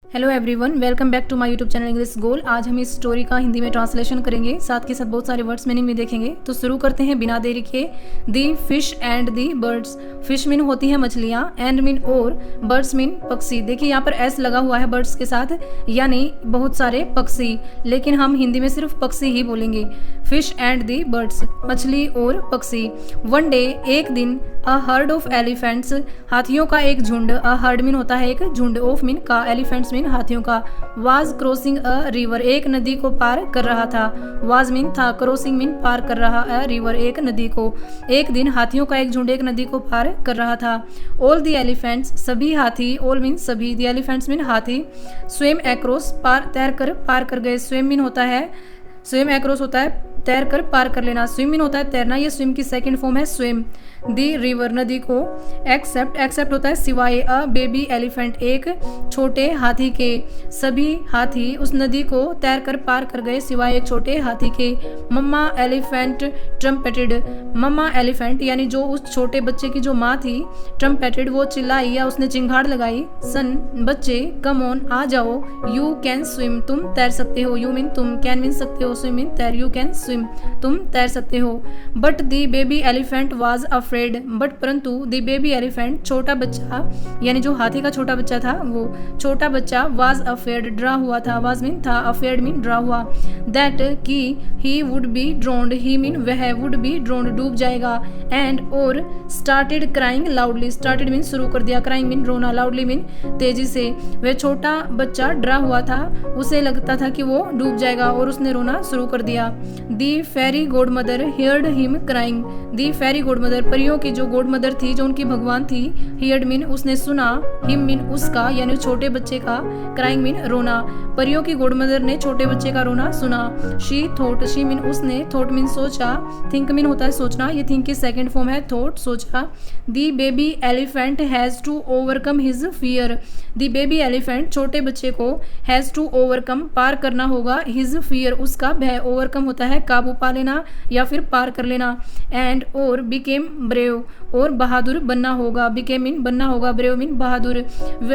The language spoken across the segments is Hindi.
Hello everyone, welcome back to my YouTube channel English Goal. आज हम इस स्टोरी का हिंदी में ट्रांसलेशन करेंगे, साथ के साथ बहुत सारे वर्ड्स मीनिंग भी देखेंगे। तो शुरू करते हैं बिना देरी के। The fish and the birds. Fish mean होती है मछलियाँ, एंड मीन और, बर्ड्स मीन पक्षी। देखिए यहाँ पर एस लगा हुआ है बर्ड्स के साथ, यानी बहुत सारे पक्षी, लेकिन हम हिंदी में सिर्फ पक्षी ही बोलेंगे। फिश एंड दी बर्ड्स, मछली और पक्षी। वन डे, एक दिन, अ हर्ड ऑफ एलिफेंट्स, हाथियों का एक झुंड। अ हर्ड मीन होता है एक झुंड, ऑफ मीन का, एलिफेंट्स मीन हाथियों का। वाज क्रॉसिंग अ रिवर, एक नदी को पार कर रहा था। वाज मीन था, क्रॉसिंग मीन पार कर रहा, अ रिवर एक नदी को। एक दिन हाथियों का एक झुंड एक नदी को पार कर रहा था। ऑल द एलिफेंट्स, सभी हाथी, ऑल मीन सभी, द एलिफेंट्स मीन हाथी। स्विम एक्रॉस, पार तैर कर पार कर गए। स्विम मीन होता है, स्विम एक्रॉस होता है तैर कर पार कर लेना। स्विम मीन होता है तैरना, ये स्विम की सेकंड फॉर्म है स्विम। दी रिवर, नदी को। एक्सेप्ट, एक्सेप्ट होता है सिवाय। अ बेबी एलिफेंट, एक छोटे हाथी के। सभी हाथी उस नदी को तैर कर पार कर गए सिवाय एक छोटे हाथी के। मम्मा एलिफेंट ट्रम्पेटेड, मम्मा एलिफेंट यानी जो उस छोटे बच्चे की जो माँ थी, ट्रम्पेटेड वो चिल्लाई या उसने चिंगाड़ लगाई। सन, बच्चे, कम ऑन, आ जाओ। यू कैन स्विम, तुम तैर सकते हो। यू मीन तुम, कैन मीन सकते हो, स्विम मीन तैर। यू कैन स्विम, तुम तैर सकते हो। But the baby elephant was afraid, but परंतु दी बेबी एलिफेंट, छोटा बच्चा यानी जो हाथी का छोटा बच्चा था, वो छोटा बच्चा वाज अफ्रेड, डरा हुआ था। वाज मीन था, अफ्रेड मीन डरा हुआ। दैट कि he would be drowned, he mean वह, वुड बी ड्रोन्ड डूब जाएगा। एंड और started crying loudly, started mean शुरू कर दिया, क्राइंग मीन रोना, लाउडली मीन तेजी से। वह छोटा बच्चा डरा हुआ था, उसे लगता था कि वो डूब जाएगा और उसने रोना शुरू कर दिया। The fairy godmother heard him crying, the fairy godmother, परियों की जो गॉड मदर थी, जो उनकी भगवान थी, हियर्ड मीन उसने सुना, हिम मीन उसका यानी छोटे बच्चे का, क्राइंग मीन रोना। परियों की गॉड मदर ने छोटे बच्चे का रोना सुना। शी थॉट, शी मीन उसने, थॉट मीन सोचा, थिंक मीन होता है सोचना, ये थिंक की सेकंड फॉर्म है थॉट, सोचा। The baby elephant has to overcome his fear, the baby elephant छोटे बच्चे को, हैज टू ओवरकम पार करना होगा, हिज फियर उसका भय, ओवरकम होता है काबू पा लेना या फिर पार कर लेना। एंड और बिकेम ब्रेव, और बहादुर बनना होगा, बिकेम मीन बनना होगा, ब्रेव मीन बहादुर।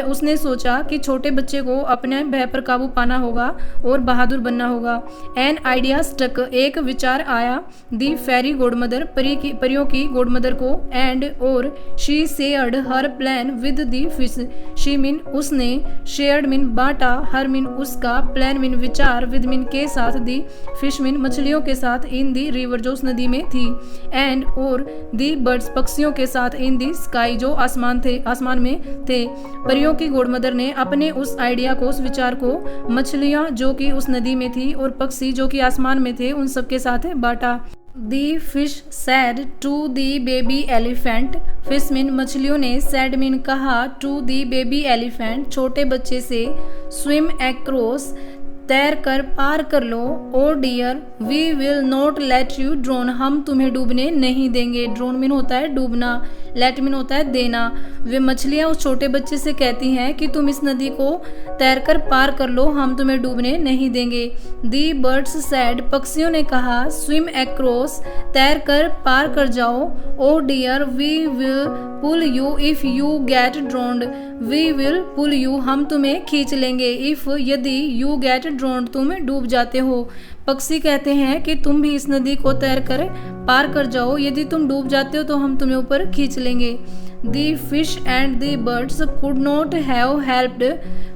उसने सोचा कि छोटे बच्चे को अपने भय पर काबू पाना होगा और बहादुर बनना होगा। एन आइडिया स्टक, एक विचार आया। दी फेरी गॉड मदर, परियों की गॉड मदर को। एंड और she shared her plan with the fish, she mean उसने, शेयर्ड मीन बांटा, हर मीन उसका, प्लान मीन विचार, विद मीन के साथ, दी फिश मीन मछलियों के साथ, इन दी रिवर जो उस नदी में थी। एंड और दी बर्ड्स पक्षियों के साथ, इन दी स्काई जो आसमान में थे। परियों की गॉड मदर ने अपने उस आइडिया को, उस विचार को मछलियां जो कि उस नदी में थी और पक्षी जो कि आसमान में थे, उन सबके साथ बांटा। The fish said to the baby elephant, fish mean मछलियों ने, सैड मीन कहा, टू दी बेबी एलिफेंट छोटे बच्चे से, स्विम एक्रॉस तैर कर पार कर लो। Oh dear we will not let you drown, हम तुम्हें डूबने नहीं देंगे। ड्रोन मीन होता है डूबना, लेट मीन होता है देना। वे मछलियां उस छोटे बच्चे से कहती हैं कि तुम इस नदी को तैर कर पार कर लो, हम तुम्हें डूबने नहीं देंगे। दी बर्ड्स सैड, पक्षियों ने कहा, स्विम एक्रॉस तैर कर पार कर जाओ। Oh dear we will pull you if you get drowned, we will pull you हम तुम्हें खींच लेंगे, इफ यदि, यू गेट ड्रोन्ड तुम डूब जाते हो। पक्षी कहते हैं कि तुम भी इस नदी को तैर कर पार कर जाओ, यदि तुम डूब जाते हो तो हम तुम्हें ऊपर खींच लेंगे। The fish and the birds could not have helped,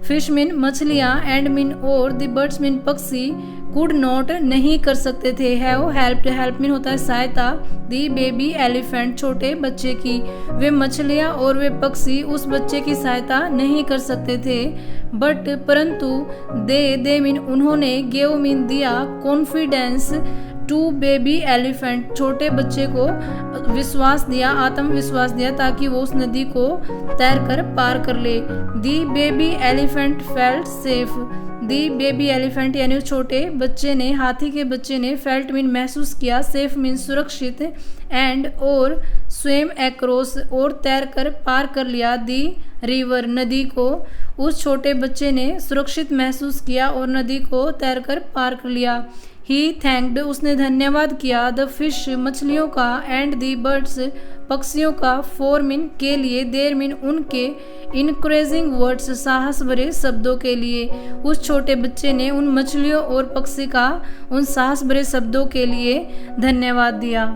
fish mean मछलियाँ, एंड मीन और, दी बर्ड्स मीन पक्षी, कुड नॉट नहीं कर सकते थे, हैव हेल्प्ड, हेल्प मीन होता है सहायता, दी बेबी एलिफेंट छोटे बच्चे की। वे मछलियाँ और वे पक्षी उस बच्चे की सहायता नहीं कर सकते थे। बट परंतु, दे मीन उन्होंने, गेव मीन दिया, कॉन्फिडेंस टू बेबी एलिफेंट छोटे बच्चे को विश्वास दिया, आत्मविश्वास दिया, ताकि वो उस नदी को तैर कर पार कर ले। दी बेबी एलिफेंट फेल्ट सेफ, दी बेबी एलिफेंट यानी छोटे बच्चे ने, हाथी के बच्चे ने, फेल्ट मीन महसूस किया, सेफ मीन सुरक्षित, एंड और स्विम एक्रॉस और तैर कर पार कर लिया, दी रिवर नदी को। उस छोटे बच्चे ने सुरक्षित महसूस किया और नदी को तैर कर पार कर लिया। ही थैंक्ड उसने धन्यवाद किया, द फिश मछलियों का, एंड दी बर्ड्स पक्षियों का, फोर मीन के लिए, देर मीन उनके, इनकरेजिंग वर्ड्स साहस भरे शब्दों के लिए। उस छोटे बच्चे ने उन मछलियों और पक्षी का उन साहस भरे शब्दों के लिए धन्यवाद दिया।